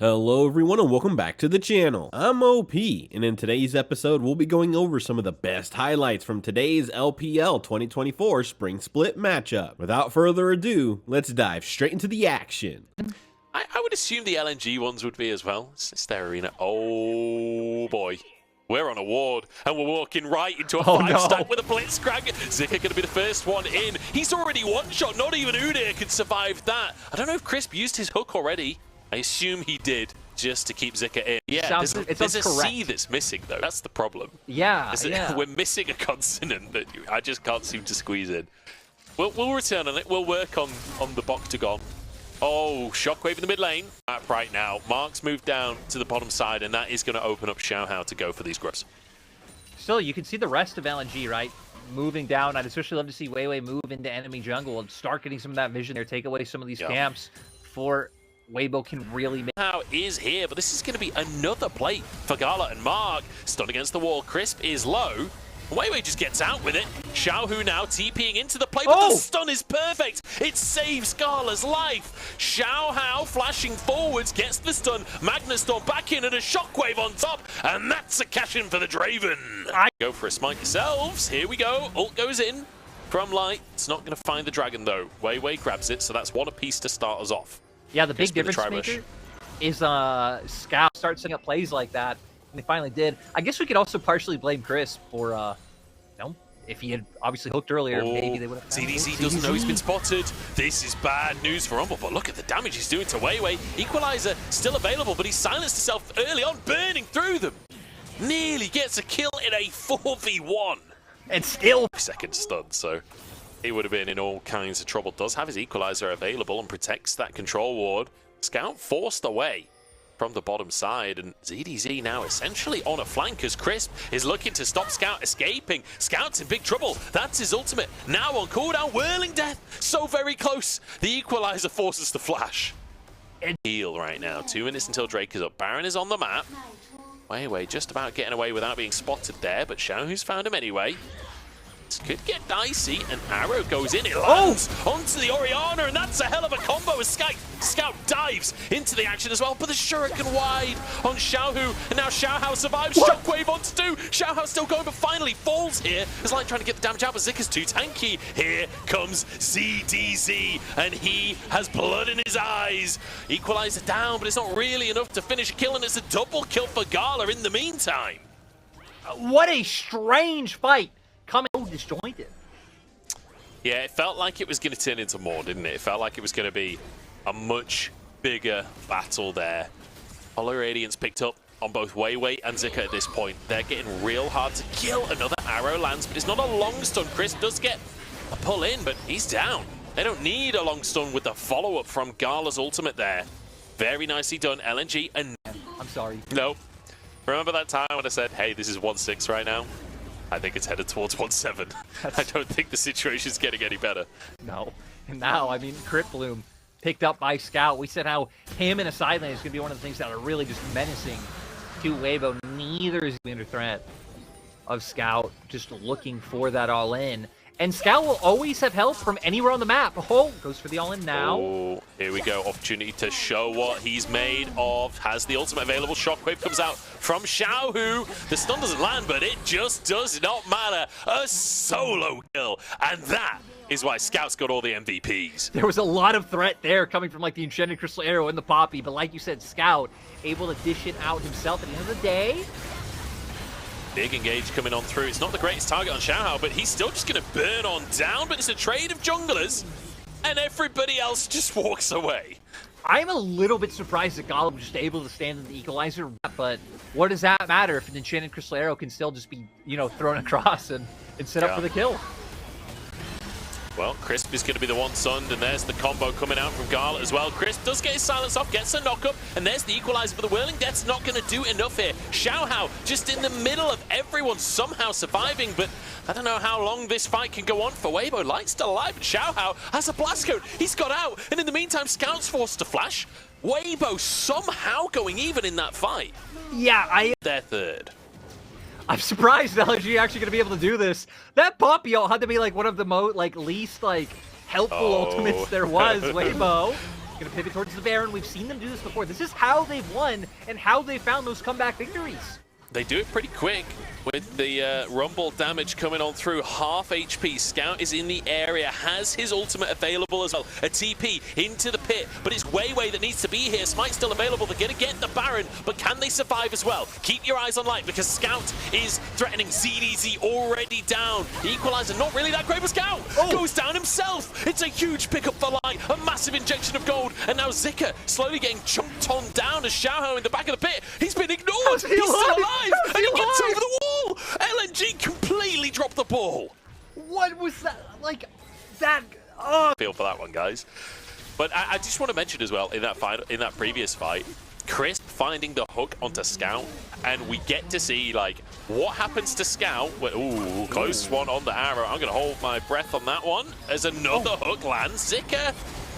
Hello everyone and welcome back to the channel. I'm OP, and in today's episode we'll be going over some of the best highlights from today's LPL 2024 Spring Split matchup. Without further ado, let's dive straight into the action. I would assume the LNG ones would be as well. It's their arena. Oh boy. We're on a ward, and we're walking right into a 5-stack with a blitzcrank. Zika going to be the first one in. He's already one-shot. Not even Udyr can survive that. I don't know if Crisp used his hook already. I assume he did, just to keep Zika in. Yeah, there's a C that's missing, though. That's the problem. Yeah, We're missing a consonant that I just can't seem to squeeze in. We'll return on it. We'll work on the Boctagon. Oh, Shockwave in the mid lane. Right now, Mark's moved down to the bottom side, and that is going to open up Xiaohao to go for these grubs. Still, you can see the rest of LNG, right? Moving down. I'd especially love to see Weibo move into enemy jungle and start getting some of that vision there, take away some of these camps for Weibo can really make. Xiaohao is here, but this is going to be another play for Gala and Mark. Stun against the wall. Crisp is low. Weibo just gets out with it. Xiaohao now TPing into the play, but the stun is perfect. It saves Gala's life. Xiaohao flashing forwards, gets the stun. Magnustorm back in and a shockwave on top, and that's a cash-in for the Draven. Go for a smite yourselves. Here we go. Ult goes in from Light. It's not going to find the dragon, though. Weibo grabs it, so that's one apiece to start us off. Yeah, the big difference maker is Scout starts setting up plays like that. And they finally did. I guess we could also partially blame Chris for, you know, if he had obviously hooked earlier, maybe they would have. CDC doesn't know he's been spotted. This is bad news for Rumble, but look at the damage he's doing to Weiwei. Equalizer still available, but he silenced himself early on, burning through them. Nearly gets a kill in a 4v1. And still second stun, so he would have been in all kinds of trouble. Does have his Equalizer available and protects that control ward. Scout forced away from the bottom side, and ZDZ now essentially on a flank as Crisp is looking to stop Scout escaping. Scout's in big trouble. That's his ultimate. Now on cooldown, Whirling Death. So very close. The Equalizer forces the flash. Heal right now. 2 minutes until Drake is up. Baron is on the map. Weiwei just about getting away without being spotted there, but Xiaohu's found him anyway. This could get dicey. An arrow goes in. It lands onto the Orianna, and that's a hell of a combo as Scout dives into the action as well. But the Shuriken wide on Xiaohu, and now Xiaohao survives. Shockwave onto 2. Xiaohao still going, but finally falls here. It's like trying to get the damage out, but Zika's too tanky. Here comes ZDZ, and he has blood in his eyes. Equalizer down, but it's not really enough to finish a kill, and it's a double kill for Gala in the meantime. What a strange fight. Coming disjointed. Yeah, it felt like it was going to turn into more, didn't it? It felt like it was going to be a much bigger battle there. Hollow Radiance picked up on both Weiwei and Zika at this point. They're getting real hard to kill. Another arrow lands, but it's not a long stun. Chris does get a pull in, but he's down. They don't need a long stun with the follow-up from Gala's ultimate there. Very nicely done, LNG. And I'm sorry. No. Remember that time when I said, hey, this is 1-6 right now? I think it's headed towards 1-7. I don't think the situation's getting any better. No. And now, I mean, Crypt Bloom picked up by Scout. We said how him in a side lane is going to be one of the things that are really just menacing to Weibo. Neither is under threat of Scout, just looking for that all-in. And Scout will always have help from anywhere on the map. Oh, goes for the all-in now. Oh, here we go. Opportunity to show what he's made of. Has the ultimate available. Shockwave comes out from Xiaohu. The stun doesn't land, but it just does not matter. A solo kill. And that is why Scout's got all the MVPs. There was a lot of threat there coming from like the Enchanted Crystal Arrow and the Poppy. But like you said, Scout able to dish it out himself at the end of the day. Big engage coming on through. It's not the greatest target on Xiaohao, but he's still just going to burn on down. But it's a trade of junglers, and everybody else just walks away. I'm a little bit surprised that Gala was just able to stand in the Equalizer, but what does that matter if an Enchanted Crystal Arrow can still just be, you know, thrown across and set up for the kill? Well, Crisp is going to be the one sunned, and there's the combo coming out from Gala as well. Crisp does get his silence off, gets a knock-up, and there's the Equalizer, but the Whirling Death's not going to do enough here. Xiaohao just in the middle of everyone somehow surviving, but I don't know how long this fight can go on for Weibo. Light's still alive, but Xiaohao has a blast cone. He's got out, and in the meantime, Scout's forced to flash. Weibo somehow going even in that fight. Yeah, They're third. I'm surprised LNG actually going to be able to do this. That Poppy ult had to be like one of the least helpful ultimates there was, Weibo. Gonna pivot towards the Baron. We've seen them do this before. This is how they've won and how they found those comeback victories. They do it pretty quick with the Rumble damage coming on through. Half HP. Scout is in the area, has his ultimate available as well. A TP into the pit, but it's Weiwei that needs to be here. Smite's still available. They're going to get the Baron, but can they survive as well? Keep your eyes on Light because Scout is threatening. ZDZ already down. Equalizer not really that great, but Scout goes down himself. It's a huge pickup for Light, a massive injection of gold, and now Zika slowly getting chunked on down as Xiaohao in the back of the pit. He's been ignored. He's still alive. And he gets over the wall! LNG completely dropped the ball. What was that? Like, that... Feel for that one, guys. But I just want to mention as well, in that previous fight, Chris finding the hook onto Scout, and we get to see, like, what happens to Scout. Ooh, close one on the arrow. I'm going to hold my breath on that one as another hook lands. Zika,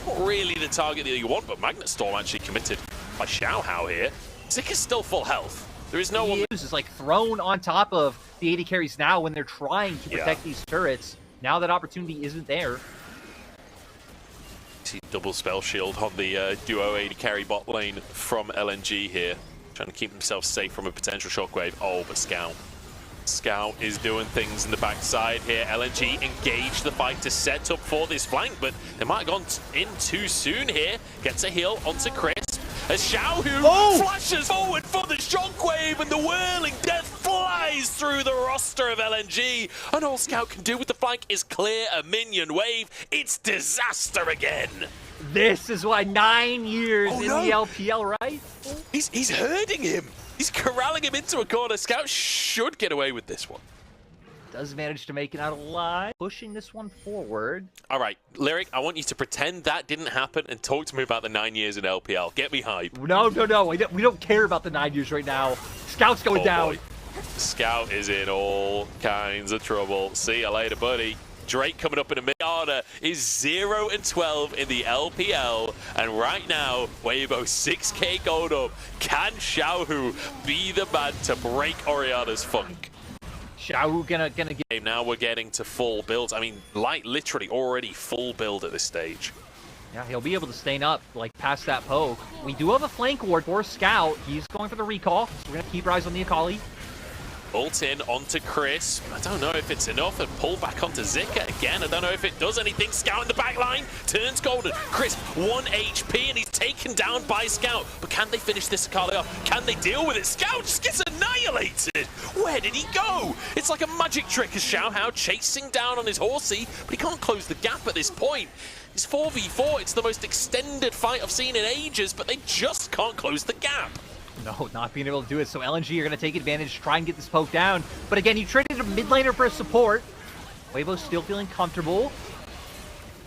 not really the target that you want, but Magnet Storm actually committed by Xiaohao here. Zika's still full health. There is no one. He is like thrown on top of the AD carries now when they're trying to protect these turrets. Now that opportunity isn't there. See double spell shield on the duo AD carry bot lane from LNG here. Trying to keep himself safe from a potential shockwave. Oh, but Scout. Scout is doing things in the backside here. LNG engaged the fight to set up for this flank, but they might have gone in too soon here. Gets a heal onto Chris. As Xiaohao flashes forward for the shockwave, and the whirling death flies through the roster of LNG. And all Scout can do with the flank is clear a minion wave. It's disaster again. This is why 9 years in the LPL, right? He's herding him. He's corralling him into a corner. Scout should get away with this one. Does manage to make it out alive. Pushing this one forward. All right, Lyric, I want you to pretend that didn't happen and talk to me about the 9 years in LPL. Get me hype. No. We don't care about the 9 years right now. Scout's going down. Boy. Scout is in all kinds of trouble. See you later, buddy. Drake coming up in a minute. Order is 0-12 in the LPL, and right now, Weibo 6k gold up. Can Xiaohao be the man to break Oriana's funk? Xiaohao gonna get... Now we're getting to full builds. I mean, Light literally already full build at this stage. Yeah, he'll be able to stay up, like, past that poke. We do have a flank ward for Scout. He's going for the recall, so we're gonna keep our eyes on the Akali. Ult in onto Chris. I don't know if it's enough, and pull back onto Zika again. I don't know if it does anything. Scout in the back line turns golden. Chris 1 HP, and he's taken down by Scout. But can they finish this Akali off? Can they deal with it? Scout just gets annihilated. Where did he go? It's like a magic trick as Xiaohao chasing down on his horsey, but he can't close the gap at this point. It's 4v4. It's the most extended fight I've seen in ages, but they just can't close the gap. No, not being able to do it. So LNG are going to take advantage, try and get this poke down. But again, you traded a mid laner for a support. Weibo's still feeling comfortable.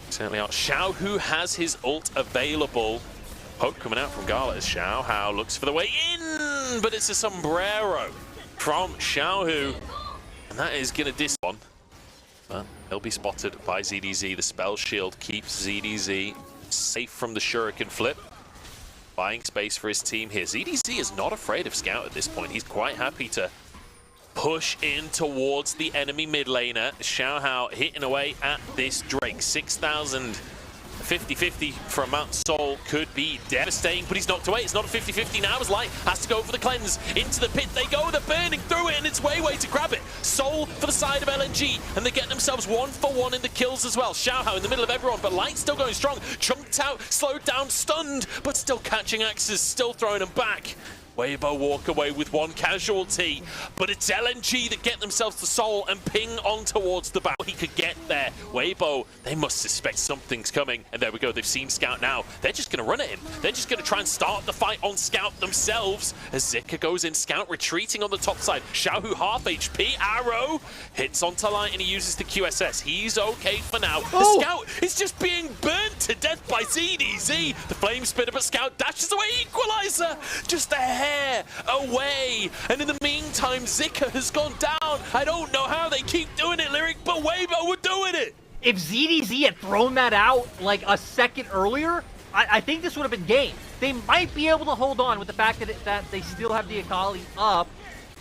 Certainly are. Xiaohao has his ult available. Poke coming out from Gala as Xiaohao looks for the way in, but it's a sombrero from Xiaohao. And that is going to diss one. But he'll be spotted by ZDZ. The spell shield keeps ZDZ safe from the shuriken flip. Buying space for his team here. ZDZ is not afraid of Scout at this point. He's quite happy to push in towards the enemy mid laner. Xiaohao hitting away at this Drake. 6,000. 50-50 from Mount Soul could be devastating, but he's knocked away. It's not a 50-50 now as Light has to go for the cleanse. Into the pit they go, they're burning through it, and it's Weiwei to grab it. Soul for the side of LNG, and they get themselves 1-for-1 in the kills as well. Xiaohao in the middle of everyone, but Light still going strong. Chunked out, slowed down, stunned, but still catching axes, still throwing them back. Weibo walk away with 1 casualty, but it's LNG that get themselves to Soul and ping on towards the battle. He could get there. Weibo, they must suspect something's coming, and there we go. They've seen Scout now. They're just going to run at him. They're just going to try and start the fight on Scout themselves as Zika goes in. Scout retreating on the top side. Xiaohao half HP. Arrow hits onto Light, and he uses the QSS. He's okay for now. The Scout is just being burnt to death by ZDZ. The flame spitter, but Scout dashes away. Equalizer just a hair away, and in the meantime Zika has gone down. I don't know how they keep doing it, Lyric, but Weibo were doing it. If ZDZ had thrown that out like a second earlier, I think this would have been game. They might be able to hold on with the fact that they still have the Akali up.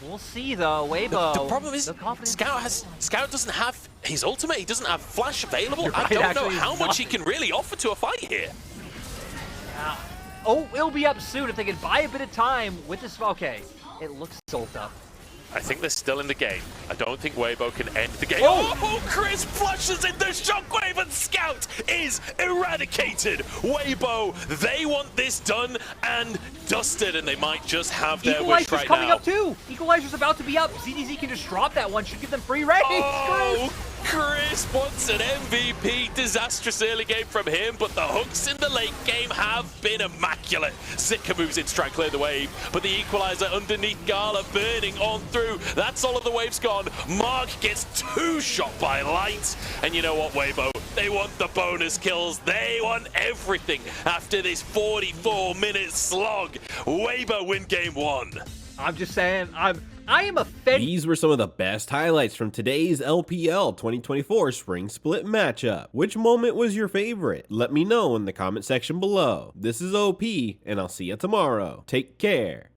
We'll see though. Weibo. The problem is Scout doesn't have his ultimate. He doesn't have flash available. Right, I don't know how much he can really offer to a fight here. Oh, it'll be up soon if they can buy a bit of time with this. Okay, it looks ult up. I think they're still in the game. I don't think Weibo can end the game. Oh! Oh, Chris flushes in the shockwave and Scout is eradicated. Weibo, they want this done and dusted, and they might just have their wish Equalizer's right coming now. up too. Equalizer's about to be up. ZDZ can just drop that one. Should give them free race. Oh, Chris wants an MVP. Disastrous early game from him, but the hooks in the late game have been immaculate. Zika moves in to try and clear the wave, but the equalizer underneath Gala burning on through. That's all of the waves gone. Mark gets 2 shot by Light. And you know what, Weibo? They want the bonus kills. They want everything after this 44-minute slog. Weibo win game 1. I'm just saying, I am offended. These were some of the best highlights from today's LPL 2024 Spring Split matchup. Which moment was your favorite? Let me know in the comment section below. This is OP, and I'll see you tomorrow. Take care.